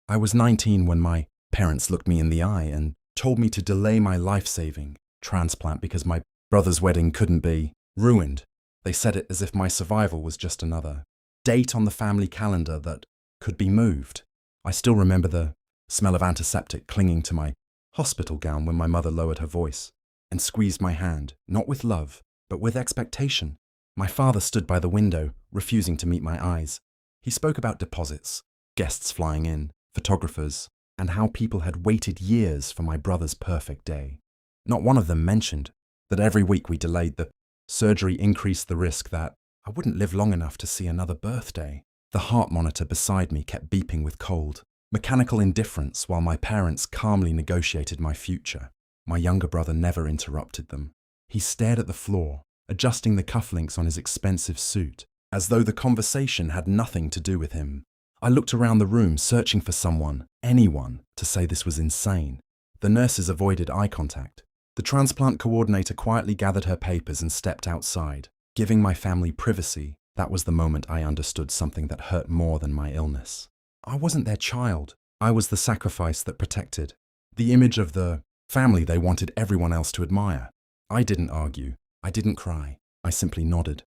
I was 19 when my parents looked me in the eye and told me to delay my life-saving transplant because my brother's wedding couldn't be ruined. They said it as if my survival was just another date on the family calendar that could be moved. I still remember the smell of antiseptic clinging to my hospital gown when my mother lowered her voice and squeezed my hand, not with love, but with expectation. My father stood by the window, refusing to meet my eyes. He spoke about deposits, guests flying in, photographers, and how people had waited years for my brother's perfect day. Not one of them mentioned that every week we delayed the surgery increased the risk that I wouldn't live long enough to see another birthday. The heart monitor beside me kept beeping with cold, mechanical indifference while my parents calmly negotiated my future. My younger brother never interrupted them. He stared at the floor, adjusting the cufflinks on his expensive suit, as though the conversation had nothing to do with him. I looked around the room, searching for someone, anyone, to say this was insane. The nurses avoided eye contact. The transplant coordinator quietly gathered her papers and stepped outside, giving my family privacy. That was the moment I understood something that hurt more than my illness. I wasn't their child. I was the sacrifice that protected, the image of the family they wanted everyone else to admire. I didn't argue. I didn't cry. I simply nodded,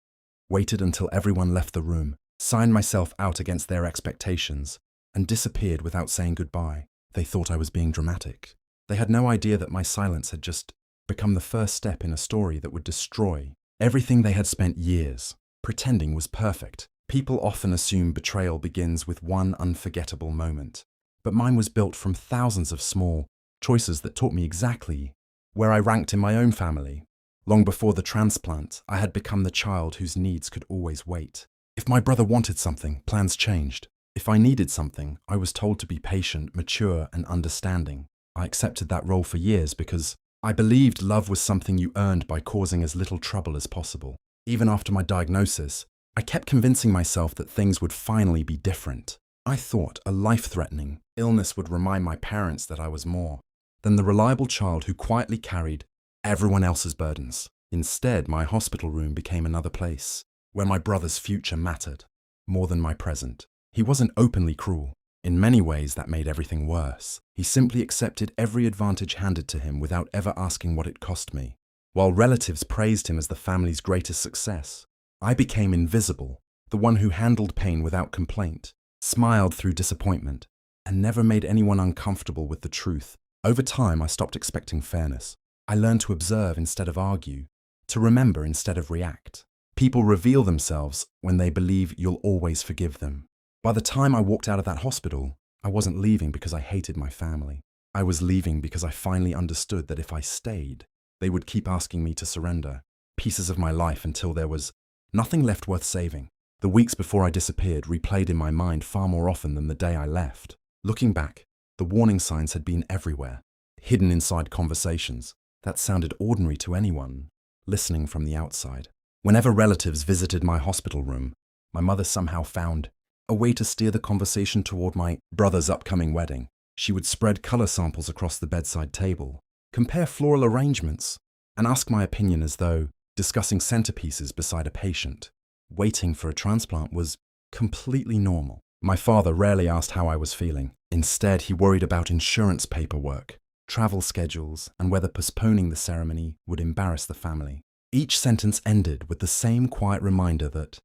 waited until everyone left the room, signed myself out against their expectations, and disappeared without saying goodbye. They thought I was being dramatic. They had no idea that my silence had just become the first step in a story that would destroy everything they had spent years pretending was perfect. People often assume betrayal begins with one unforgettable moment, but mine was built from thousands of small choices that taught me exactly where I ranked in my own family. Long before the transplant, I had become the child whose needs could always wait. If my brother wanted something, plans changed. If I needed something, I was told to be patient, mature, and understanding. I accepted that role for years because I believed love was something you earned by causing as little trouble as possible. Even after my diagnosis, I kept convincing myself that things would finally be different. I thought a life-threatening illness would remind my parents that I was more than the reliable child who quietly carried everyone else's burdens. Instead, my hospital room became another place where my brother's future mattered more than my present. He wasn't openly cruel. In many ways, that made everything worse. He simply accepted every advantage handed to him without ever asking what it cost me. While relatives praised him as the family's greatest success, I became invisible, the one who handled pain without complaint, smiled through disappointment, and never made anyone uncomfortable with the truth. Over time, I stopped expecting fairness. I learned to observe instead of argue, to remember instead of react. People reveal themselves when they believe you'll always forgive them. By the time I walked out of that hospital, I wasn't leaving because I hated my family. I was leaving because I finally understood that if I stayed, they would keep asking me to surrender pieces of my life until there was nothing left worth saving. The weeks before I disappeared replayed in my mind far more often than the day I left. Looking back, the warning signs had been everywhere, hidden inside conversations that sounded ordinary to anyone listening from the outside. Whenever relatives visited my hospital room, my mother somehow found a way to steer the conversation toward my brother's upcoming wedding. She would spread color samples across the bedside table, compare floral arrangements, and ask my opinion as though discussing centerpieces beside a patient. Waiting for a transplant was completely normal. My father rarely asked how I was feeling. Instead, he worried about insurance paperwork, travel schedules, and whether postponing the ceremony would embarrass the family. Each sentence ended with the same quiet reminder that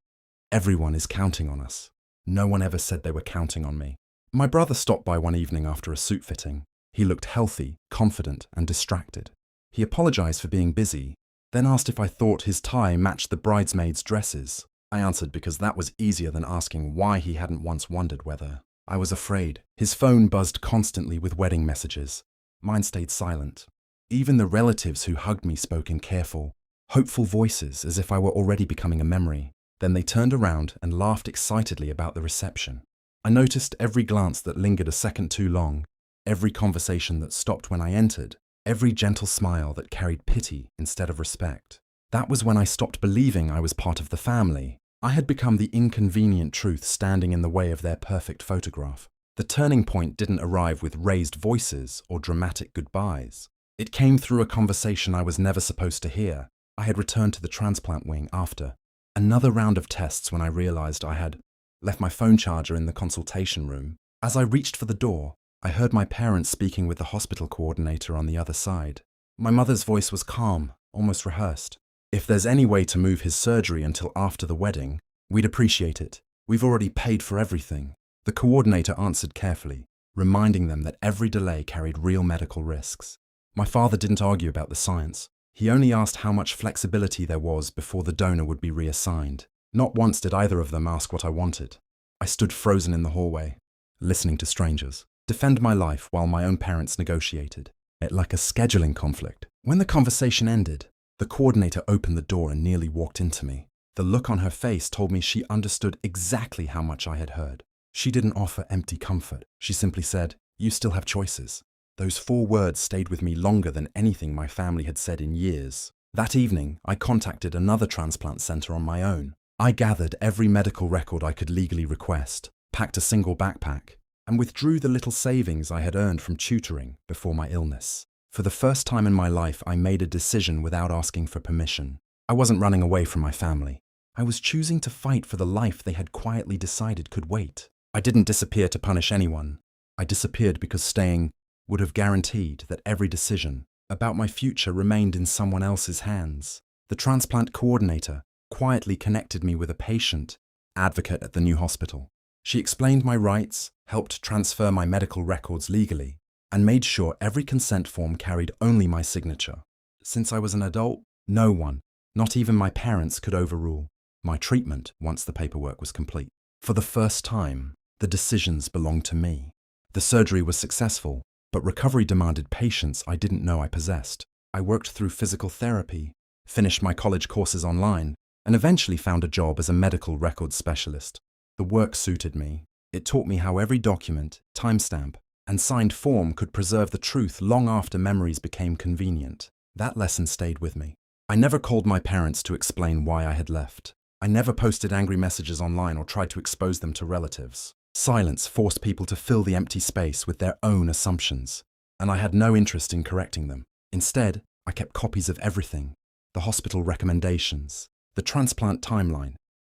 everyone is counting on us. No one ever said they were counting on me. My brother stopped by one evening after a suit fitting. He looked healthy, confident, and distracted. He apologized for being busy, then asked if I thought his tie matched the bridesmaids' dresses. I answered because that was easier than asking why he hadn't once wondered whether I was afraid. His phone buzzed constantly with wedding messages. Mine stayed silent. Even the relatives who hugged me spoke in careful, hopeful voices as if I were already becoming a memory. Then they turned around and laughed excitedly about the reception. I noticed every glance that lingered a second too long, every conversation that stopped when I entered, every gentle smile that carried pity instead of respect. That was when I stopped believing I was part of the family. I had become the inconvenient truth standing in the way of their perfect photograph. The turning point didn't arrive with raised voices or dramatic goodbyes. It came through a conversation I was never supposed to hear. I had returned to the transplant wing after another round of tests when I realized I had left my phone charger in the consultation room. As I reached for the door, I heard my parents speaking with the hospital coordinator on the other side. My mother's voice was calm, almost rehearsed. "If there's any way to move his surgery until after the wedding, we'd appreciate it. We've already paid for everything." The coordinator answered carefully, reminding them that every delay carried real medical risks. My father didn't argue about the science. He only asked how much flexibility there was before the donor would be reassigned. Not once did either of them ask what I wanted. I stood frozen in the hallway, listening to strangers defend my life while my own parents negotiated. It like a scheduling conflict. When the conversation ended, the coordinator opened the door and nearly walked into me. The look on her face told me she understood exactly how much I had heard. She didn't offer empty comfort. She simply said, "You still have choices." Those 4 words stayed with me longer than anything my family had said in years. That evening, I contacted another transplant center on my own. I gathered every medical record I could legally request, packed a single backpack, and withdrew the little savings I had earned from tutoring before my illness. For the first time in my life, I made a decision without asking for permission. I wasn't running away from my family. I was choosing to fight for the life they had quietly decided could wait. I didn't disappear to punish anyone. I disappeared because staying would have guaranteed that every decision about my future remained in someone else's hands. The transplant coordinator quietly connected me with a patient advocate at the new hospital. She explained my rights, helped transfer my medical records legally, and made sure every consent form carried only my signature. Since I was an adult, no one, not even my parents, could overrule my treatment once the paperwork was complete. For the first time, the decisions belonged to me. The surgery was successful, but recovery demanded patience I didn't know I possessed. I worked through physical therapy, finished my college courses online, and eventually found a job as a medical records specialist. The work suited me. It taught me how every document, timestamp, and signed form could preserve the truth long after memories became convenient. That lesson stayed with me. I never called my parents to explain why I had left. I never posted angry messages online or tried to expose them to relatives. Silence forced people to fill the empty space with their own assumptions, and I had no interest in correcting them. Instead, I kept copies of everything: the hospital recommendations, the transplant timeline,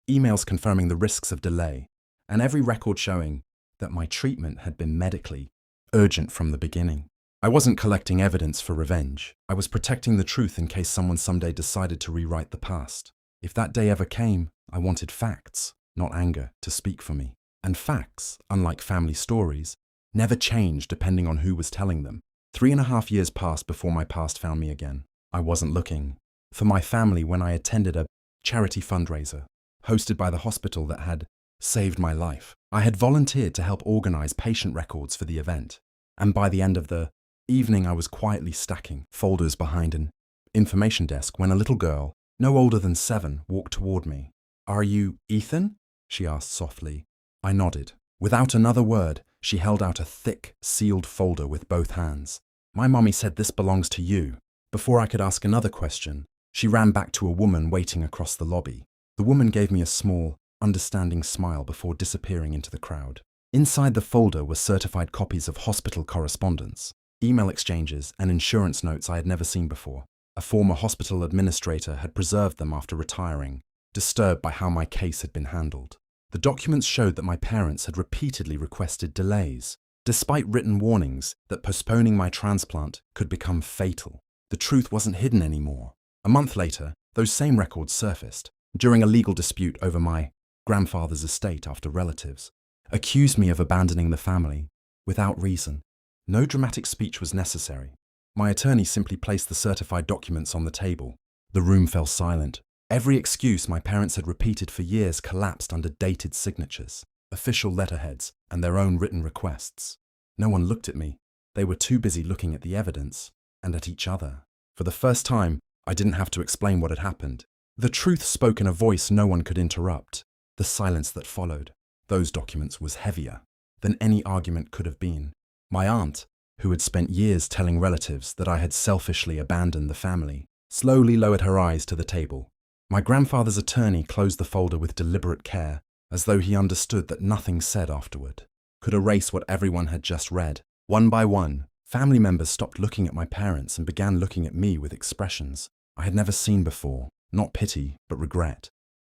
emails confirming the risks of delay, and every record showing that my treatment had been medically urgent from the beginning. I wasn't collecting evidence for revenge. I was protecting the truth in case someone someday decided to rewrite the past. If that day ever came, I wanted facts, not anger, to speak for me. And facts, unlike family stories, never changed depending on who was telling them. 3.5 years passed before my past found me again. I wasn't looking for my family when I attended a charity fundraiser hosted by the hospital that had saved my life. I had volunteered to help organize patient records for the event, and by the end of the evening I was quietly stacking folders behind an information desk when a little girl, no older than 7, walked toward me. "Are you Ethan?" she asked softly. I nodded. Without another word, she held out a thick, sealed folder with both hands. "My mommy said this belongs to you." Before I could ask another question, she ran back to a woman waiting across the lobby. The woman gave me a small, understanding smile before disappearing into the crowd. Inside the folder were certified copies of hospital correspondence, email exchanges, and insurance notes I had never seen before. A former hospital administrator had preserved them after retiring, disturbed by how my case had been handled. The documents showed that my parents had repeatedly requested delays, despite written warnings that postponing my transplant could become fatal. The truth wasn't hidden anymore. A month later, those same records surfaced, during a legal dispute over my grandfather's estate after relatives accused me of abandoning the family without reason. No dramatic speech was necessary. My attorney simply placed the certified documents on the table. The room fell silent. Every excuse my parents had repeated for years collapsed under dated signatures, official letterheads, and their own written requests. No one looked at me. They were too busy looking at the evidence and at each other. For the first time, I didn't have to explain what had happened. The truth spoke in a voice no one could interrupt. The silence that followed those documents was heavier than any argument could have been. My aunt, who had spent years telling relatives that I had selfishly abandoned the family, slowly lowered her eyes to the table. My grandfather's attorney closed the folder with deliberate care, as though he understood that nothing said afterward could erase what everyone had just read. One by one, family members stopped looking at my parents and began looking at me with expressions I had never seen before, not pity, but regret.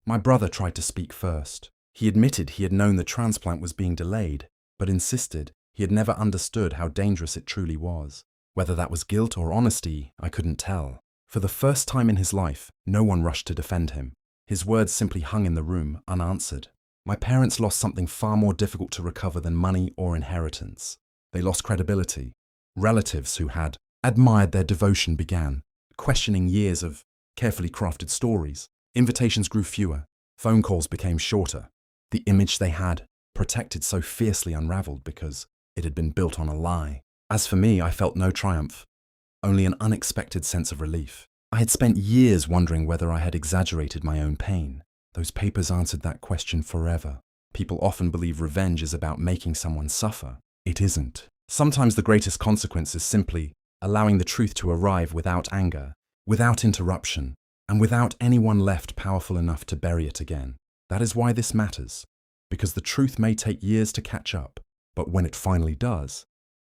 My brother tried to speak first. He admitted he had known the transplant was being delayed, but insisted he had never understood how dangerous it truly was. Whether that was guilt or honesty, I couldn't tell. For the first time in his life, no one rushed to defend him. His words simply hung in the room, unanswered. My parents lost something far more difficult to recover than money or inheritance. They lost credibility. Relatives who had admired their devotion began questioning years of carefully crafted stories. Invitations grew fewer. Phone calls became shorter. The image they had protected so fiercely unraveled because it had been built on a lie. As for me, I felt no triumph, only an unexpected sense of relief. I had spent years wondering whether I had exaggerated my own pain. Those papers answered that question forever. People often believe revenge is about making someone suffer. It isn't. Sometimes the greatest consequence is simply allowing the truth to arrive without anger, without interruption, and without anyone left powerful enough to bury it again. That is why this matters, because the truth may take years to catch up, but when it finally does,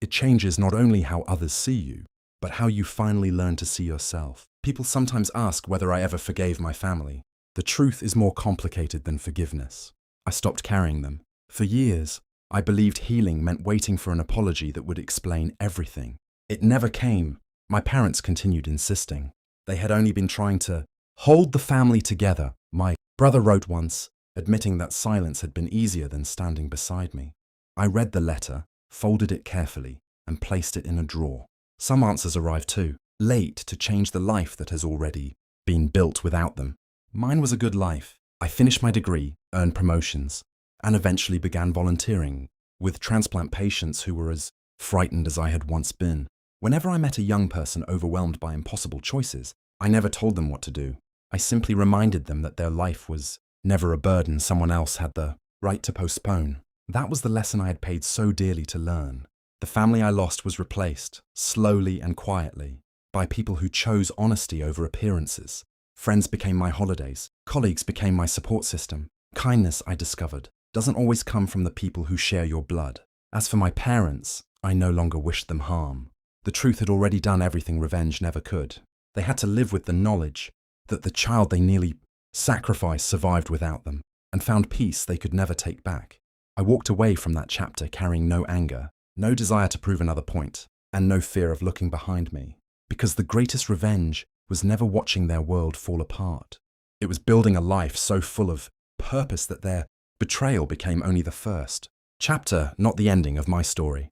it changes not only how others see you, but how you finally learn to see yourself. People sometimes ask whether I ever forgave my family. The truth is more complicated than forgiveness. I stopped carrying them. For years, I believed healing meant waiting for an apology that would explain everything. It never came. My parents continued insisting. They had only been trying to hold the family together. My brother wrote once, admitting that silence had been easier than standing beside me. I read the letter, folded it carefully, and placed it in a drawer. Some answers arrived too late to change the life that has already been built without them. Mine was a good life. I finished my degree, earned promotions, and eventually began volunteering with transplant patients who were as frightened as I had once been. Whenever I met a young person overwhelmed by impossible choices, I never told them what to do. I simply reminded them that their life was never a burden someone else had the right to postpone. That was the lesson I had paid so dearly to learn. The family I lost was replaced, slowly and quietly, by people who chose honesty over appearances. Friends became my holidays. Colleagues became my support system. Kindness, I discovered, doesn't always come from the people who share your blood. As for my parents, I no longer wished them harm. The truth had already done everything revenge never could. They had to live with the knowledge that the child they nearly sacrificed survived without them, and found peace they could never take back. I walked away from that chapter carrying no anger, no desire to prove another point, and no fear of looking behind me. Because the greatest revenge was never watching their world fall apart. It was building a life so full of purpose that their betrayal became only the first chapter, not the ending of my story.